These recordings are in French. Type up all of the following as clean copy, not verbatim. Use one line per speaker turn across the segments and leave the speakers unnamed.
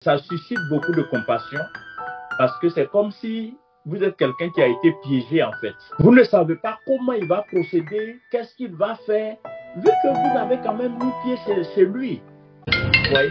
Ça suscite beaucoup de compassion parce que c'est comme si vous êtes quelqu'un qui a été piégé en fait. Vous ne savez pas comment il va procéder, qu'est-ce qu'il va faire, vu que vous avez quand même mis pied chez lui. Oui.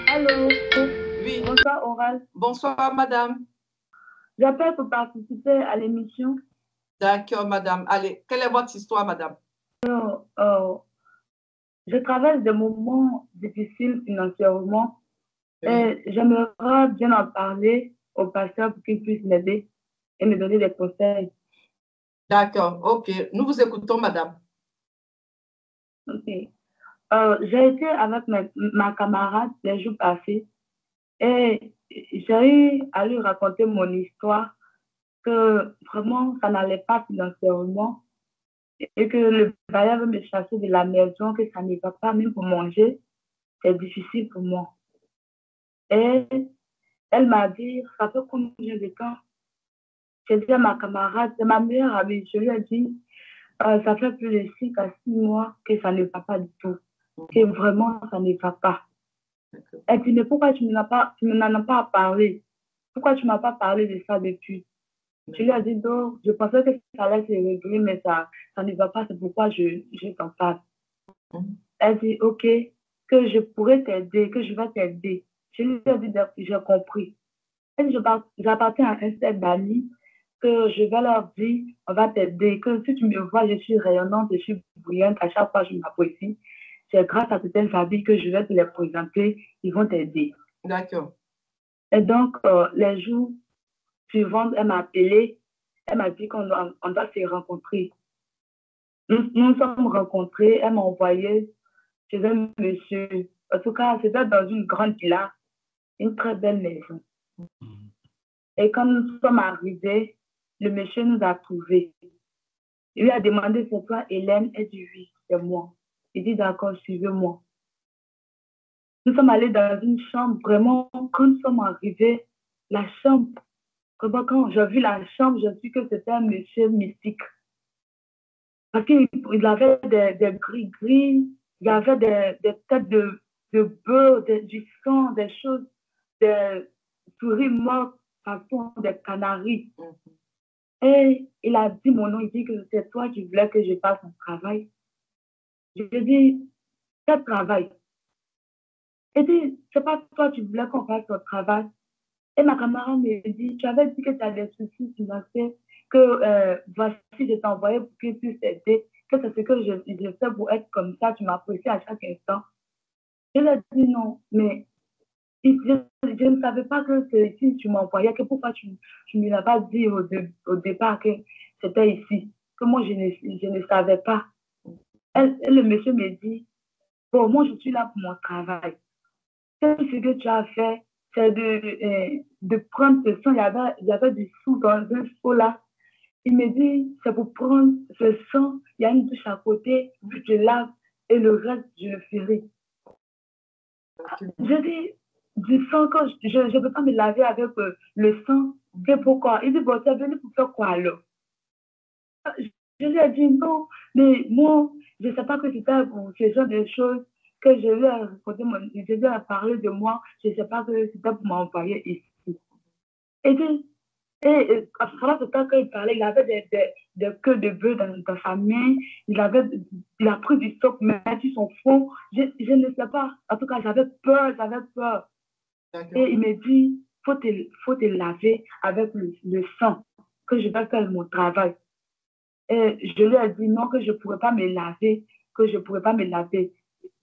Allô?
Oui.
Bonsoir, Oral.
Bonsoir, madame.
J'appelle pour participer à l'émission.
D'accord, madame. Allez, quelle est votre histoire, madame?
Je traverse des moments difficiles financièrement
Oui.
et j'aimerais bien en parler au pasteur pour qu'il puisse m'aider et me donner des conseils.
D'accord, ok. Nous vous écoutons, madame.
Ok. J'ai été avec ma camarade les jours passés et j'ai eu à lui raconter mon histoire, que vraiment ça n'allait pas financièrement et que le bailleur veut me chasser de la maison, que ça ne va pas, même pour manger, c'est difficile pour moi. Et elle m'a dit, ça fait combien de temps? J'ai dit à ma camarade, c'est ma meilleure amie, je lui ai dit, ça fait plus de 6 à 6 mois que ça ne va pas du tout, que vraiment ça ne va pas. Elle dit, mais pourquoi tu n'en as pas parlé? Pourquoi tu ne m'as pas parlé de ça depuis? Je lui ai dit, donc, je pensais que ça allait se régler, mais ça ne va pas, c'est pourquoi je t'en parle. Elle dit, OK, que je pourrais t'aider, que je vais t'aider. Je lui ai dit, j'ai compris. Elle dit, j'appartiens à un set d'amis, que je vais leur dire, on va t'aider, que si tu me vois, je suis rayonnante, je suis brillante, à chaque fois je m'apprécie. C'est grâce à certains amis que je vais te les présenter, ils vont t'aider.
D'accord.
Et donc, les jours suivants, elle m'a appelé, elle m'a dit qu'on doit se rencontrer. Nous sommes rencontrés, elle m'a envoyé chez un monsieur. En tout cas, c'était dans une grande villa, une très belle maison. Et quand nous sommes arrivés, le monsieur nous a trouvés. Il lui a demandé, c'est toi, Hélène? Elle dit, oui, c'est moi. Il dit, d'accord, suivez-moi. Nous sommes allés dans une chambre, vraiment, quand nous sommes arrivés, la chambre, quand j'ai vu la chambre, je suis que c'était un monsieur mystique. Parce qu'il avait des gris-gris, il y avait des têtes de bœuf, du sang, des choses, des souris mortes, façon des canaris. Et il a dit mon nom, il dit que c'est toi qui voulais que je fasse mon travail. Je lui ai dit, quel travail? Il dit, c'est pas toi qui voulais qu'on fasse ton travail. Et ma camarade me dit, tu avais dit que tu as des soucis financiers, que voici, je t'ai envoyé pour que tu puisses t'aider, que c'est ce que je fais pour être comme ça, tu m'apprécies à chaque instant. Je lui ai dit non, mais je ne savais pas que c'est ici que tu m'envoyais, que pourquoi tu ne me l'as pas dit au départ que c'était ici, que moi je ne savais pas. Et le monsieur me dit, bon, moi je suis là pour mon travail. Ce que tu as fait, c'est de prendre ce sang. Il y avait du sang dans un seau là. Il me dit, c'est pour prendre ce sang. Il y a une douche à côté, je lave et le reste, je le ferai. Je dis, du sang, quand je ne peux pas me laver avec le sang. C'est pourquoi? Il dit, bon, tu es venu pour faire quoi alors? Je lui ai dit, non, mais moi, je ne sais pas que c'était pour ce genre de choses que je lui ai raconté, je lui ai parlé de moi, je ne sais pas que c'était pour m'envoyer ici. Et, à travers ce temps qu'il parlait, il avait des queues de bœuf dans sa main, il a pris du stock, mais sur son front. Je ne sais pas. En tout cas, j'avais peur, j'avais peur. Et il me dit, faut te laver avec le sang, que je vais faire mon travail. Et je lui ai dit non, que je ne pourrais pas me laver, que je ne pourrais pas me laver.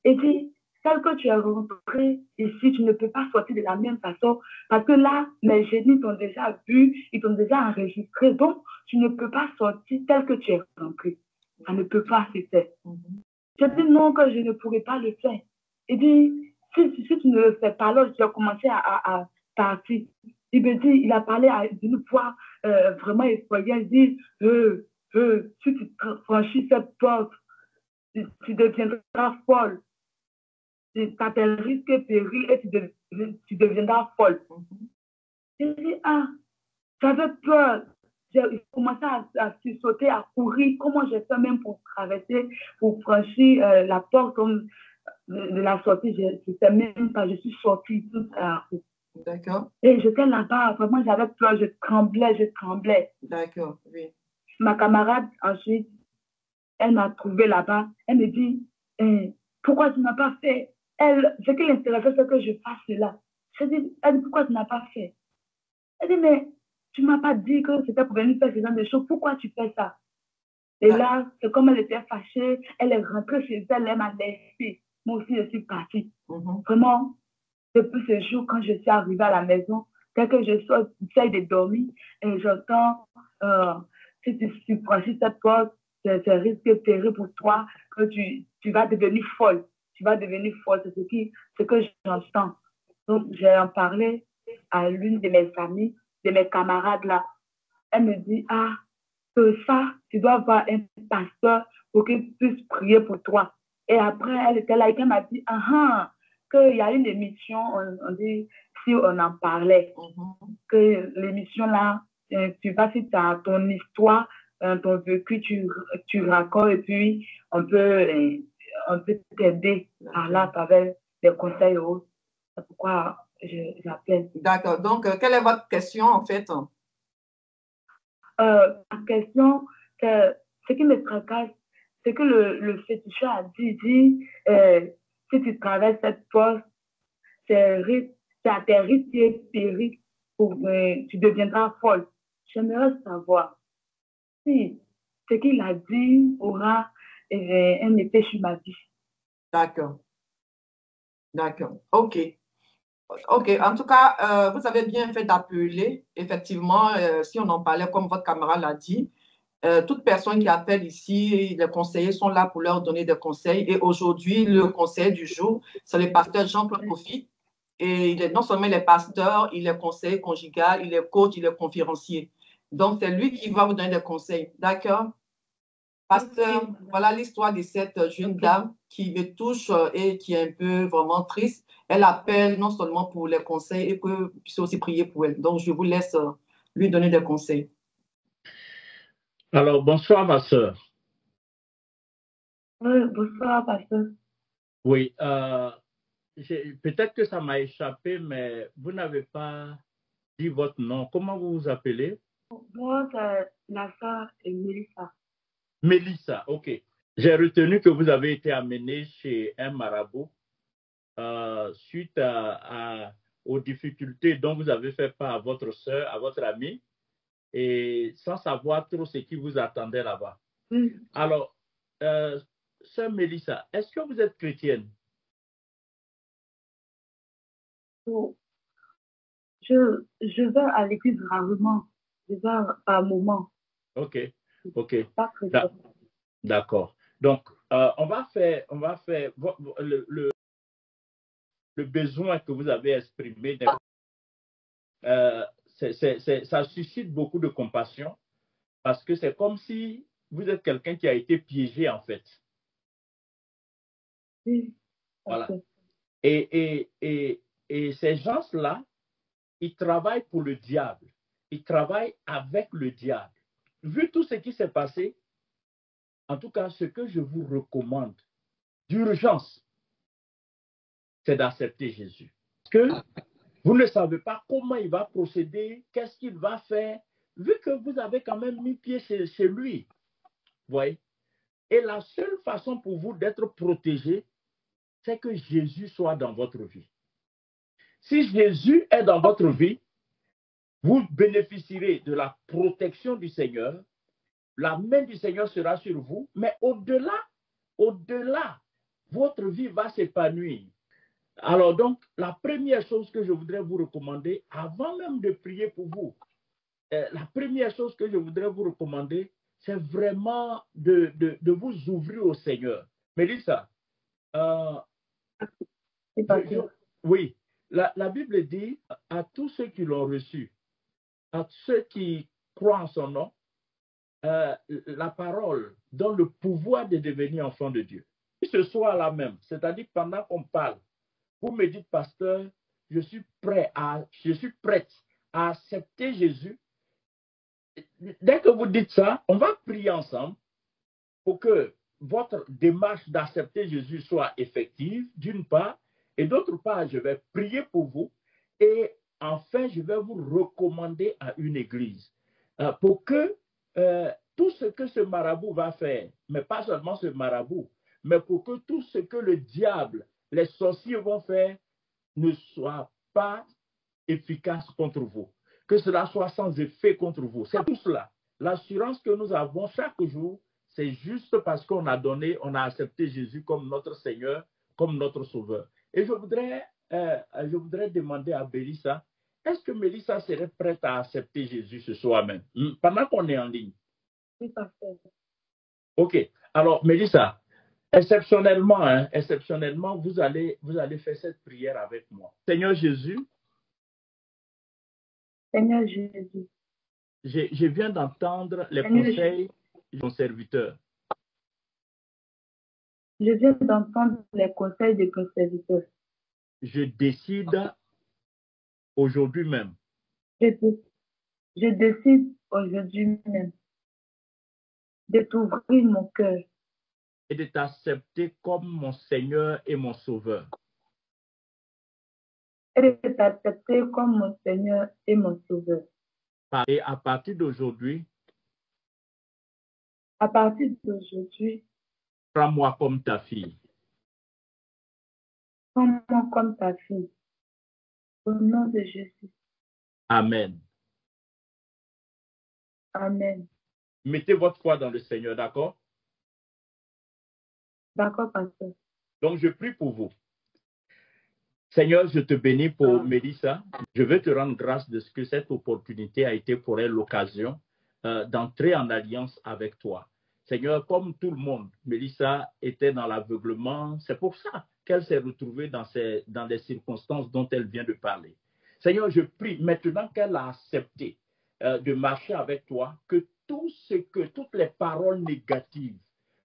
Et dit, tel que tu es rentré ici, tu ne peux pas sortir de la même façon parce que là, mes génies t'ont déjà vu, ils t'ont déjà enregistré. Donc, tu ne peux pas sortir tel que tu es rentré. Ça ne peut pas se faire. Je dis non, que je ne pourrais pas le faire. Il dit, si tu ne le fais pas, alors je vais commencer à partir. Il me dit, il a parlé d'une voix vraiment effrayante. Il dit, si tu franchis cette porte, tu deviendras folle. Tu t'appelles risque péril et tu deviendras folle. J'ai dit, ah, j'avais peur. J'ai commencé à sauter, à courir. Comment j'ai fait même pour traverser, pour franchir la porte comme de la sortie? Je ne sais même pas. Je suis sortie toute
D'accord.
Et j'étais là-bas, vraiment, j'avais peur, je tremblais, je tremblais.
D'accord, oui.
Ma camarade, ensuite, elle m'a trouvé là-bas. Elle me dit, pourquoi tu n'as pas fait? Elle, ce qui l'intéressait, c'est que je fasse cela. Elle dit, pourquoi tu n'as pas fait? Elle dit, mais tu ne m'as pas dit que c'était pour venir faire ce genre de choses. Pourquoi tu fais ça? Et là, c'est comme elle était fâchée. Elle est rentrée chez elle, elle m'a laissé. Moi aussi, je suis partie. Vraiment, depuis ce jour, quand je suis arrivée à la maison, dès que je sors, j'essaie de dormir et j'entends, si tu franchis cette porte, c'est un risque terrible pour toi, que tu vas devenir folle. Tu vas devenir folle, c'est ce que j'entends. Donc, j'ai en parlé à l'une de mes amies, de mes camarades là. Elle me dit, ah, que ça, tu dois avoir un pasteur pour qu'il puisse prier pour toi. Et après, elle était là et elle m'a dit, ah, qu'il y a une émission, on dit, si on en parlait, que l'émission là, tu vas, si tu as ton histoire, ton vécu, tu racontes et puis on peut t'aider par là, à travers des conseils et autres. C'est pourquoi j'appelle.
D'accord. Donc, quelle est votre question en fait?
La question, c'est ce qui me tracasse, c'est que le féticheur a dit, si tu traverses cette porte, c'est à tes risques et périls, tu deviendras folle. J'aimerais savoir si ce qu'il a dit aura un effet sur ma vie.
D'accord. D'accord. OK. OK. En tout cas, vous avez bien fait d'appeler. Effectivement, si on en parlait, comme votre camarade l'a dit, toute personne qui appelle ici, les conseillers sont là pour leur donner des conseils. Et aujourd'hui, le conseil du jour, c'est le pasteur Jean-Claude Kofi. Et il est non seulement il est pasteur, il est conseiller conjugal, il est coach, il est conférencier. Donc, c'est lui qui va vous donner des conseils. D'accord? Pasteur, voilà l'histoire de cette jeune dame qui me touche et qui est un peu vraiment triste. Elle appelle non seulement pour les conseils et que vous puissiez aussi prier pour elle. Donc, je vous laisse lui donner des conseils.
Alors, bonsoir, ma soeur.
Bonsoir, pasteur.
Oui, peut-être que ça m'a échappé, mais vous n'avez pas dit votre nom. Comment vous vous appelez?
Moi, c'est Nassa et Mélissa.
Mélissa, ok. J'ai retenu que vous avez été amenée chez un marabout suite aux difficultés dont vous avez fait part à votre soeur, à votre amie, et sans savoir trop ce qui vous attendait là-bas. Alors, sœur Mélissa, est-ce que vous êtes chrétienne?
Je vais à l'église rarement. Je vais par moment.
Ok, ok.
Pas chrétienne.
D'accord. Donc, on va faire le besoin que vous avez exprimé. Ça suscite beaucoup de compassion parce que c'est comme si vous êtes quelqu'un qui a été piégé en fait.
Oui.
Voilà. Et ces gens-là, ils travaillent pour le diable. Ils travaillent avec le diable. Vu tout ce qui s'est passé, en tout cas, ce que je vous recommande d'urgence, c'est d'accepter Jésus. Parce que vous ne savez pas comment il va procéder, qu'est-ce qu'il va faire, vu que vous avez quand même mis pied chez lui. Vous voyez? Et la seule façon pour vous d'être protégé, c'est que Jésus soit dans votre vie. Si Jésus est dans votre vie, vous bénéficierez de la protection du Seigneur, la main du Seigneur sera sur vous, mais au-delà, votre vie va s'épanouir. Alors donc, la première chose que je voudrais vous recommander, avant même de prier pour vous, la première chose que je voudrais vous recommander, c'est vraiment de vous ouvrir au Seigneur. Mélissa, oui, la Bible dit à tous ceux qui l'ont reçu, à ceux qui croient en son nom, la parole donne le pouvoir de devenir enfant de Dieu. Ce soir-là même, c'est-à-dire pendant qu'on parle, vous me dites, pasteur, je suis prête à accepter Jésus. Dès que vous dites ça, on va prier ensemble pour que votre démarche d'accepter Jésus soit effective, d'une part, et d'autre part, je vais prier pour vous. Et enfin, je vais vous recommander à une église pour que tout ce que ce marabout va faire, mais pas seulement ce marabout, mais pour que tout ce que le diable, les sorciers vont faire ne soit pas efficace contre vous, que cela soit sans effet contre vous. C'est tout cela. L'assurance que nous avons chaque jour, c'est juste parce qu'on a donné, on a accepté Jésus comme notre Seigneur, comme notre Sauveur. Et je voudrais demander à Mélissa, est-ce que Mélissa serait prête à accepter Jésus ce soir même, pendant qu'on est en ligne?
Oui, parfait.
OK. Alors, Mélissa, exceptionnellement, vous allez faire cette prière avec moi. Seigneur Jésus,
Seigneur Jésus,
je viens d'entendre les
Seigneur
conseils de ton serviteur.
je viens d'entendre les conseils de ton serviteur.
Je décide aujourd'hui même
Je décide aujourd'hui même de t'ouvrir mon cœur
et de t'accepter comme mon Seigneur et mon Sauveur.
et de t'accepter comme mon Seigneur et mon Sauveur.
Et à partir d'aujourd'hui,
À partir d'aujourd'hui,
prends-moi comme ta fille.
prends-moi comme ta fille. Au nom de Jésus.
Amen.
Amen.
Mettez votre foi dans le Seigneur, d'accord?
D'accord, pasteur.
Donc, je prie pour vous. Seigneur, je te bénis pour Mélissa. Je veux te rendre grâce de ce que cette opportunité a été pour elle l'occasion d'entrer en alliance avec toi. Seigneur, comme tout le monde, Mélissa était dans l'aveuglement. C'est pour ça qu'elle s'est retrouvée dans les circonstances dont elle vient de parler. Seigneur, je prie maintenant qu'elle a accepté de marcher avec toi, que toutes les paroles négatives,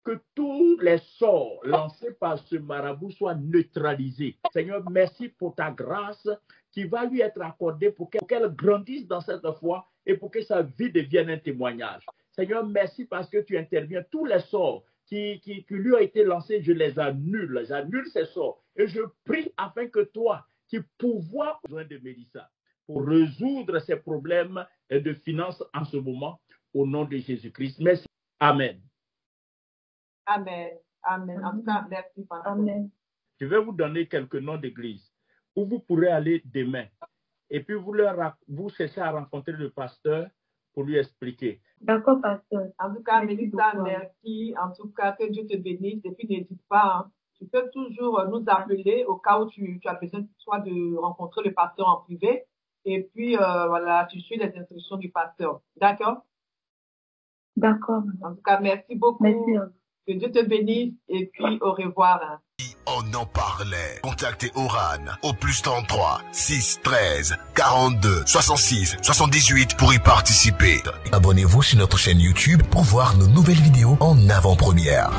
que tous les sorts lancés par ce marabout soient neutralisés. Seigneur, merci pour ta grâce qui va lui être accordée pour qu'elle grandisse dans cette foi et pour que sa vie devienne un témoignage. Seigneur, merci parce que tu interviens. Tous les sorts qui lui ont été lancés, je les annule. J'annule ces sorts. Et je prie afin que toi, qui pourvois besoin de Mélissa, pour résoudre ces problèmes de finances en ce moment, au nom de Jésus-Christ. Merci. Amen.
Amen. Amen. En tout cas, merci, pasteur.
Amen.
Je vais vous donner quelques noms d'églises où vous pourrez aller demain. Et puis, vous cherchez à rencontrer le pasteur pour lui expliquer.
D'accord, pasteur.
En tout cas,
Merci
Mélissa,
beaucoup.
merci. En tout cas, que Dieu te bénisse. Et puis, n'hésite pas, hein. Tu peux toujours nous appeler au cas où tu as besoin soit de rencontrer le pasteur en privé. Et puis, voilà, tu suis les instructions du pasteur. D'accord?
D'accord.
En tout cas, merci beaucoup.
Merci.
Que Dieu te bénisse. Et puis, au revoir, hein.
On en parlait. Contactez Oran au +33 6 13 42 66 78 pour y participer. Abonnez-vous sur notre chaîne YouTube pour voir nos nouvelles vidéos en avant-première.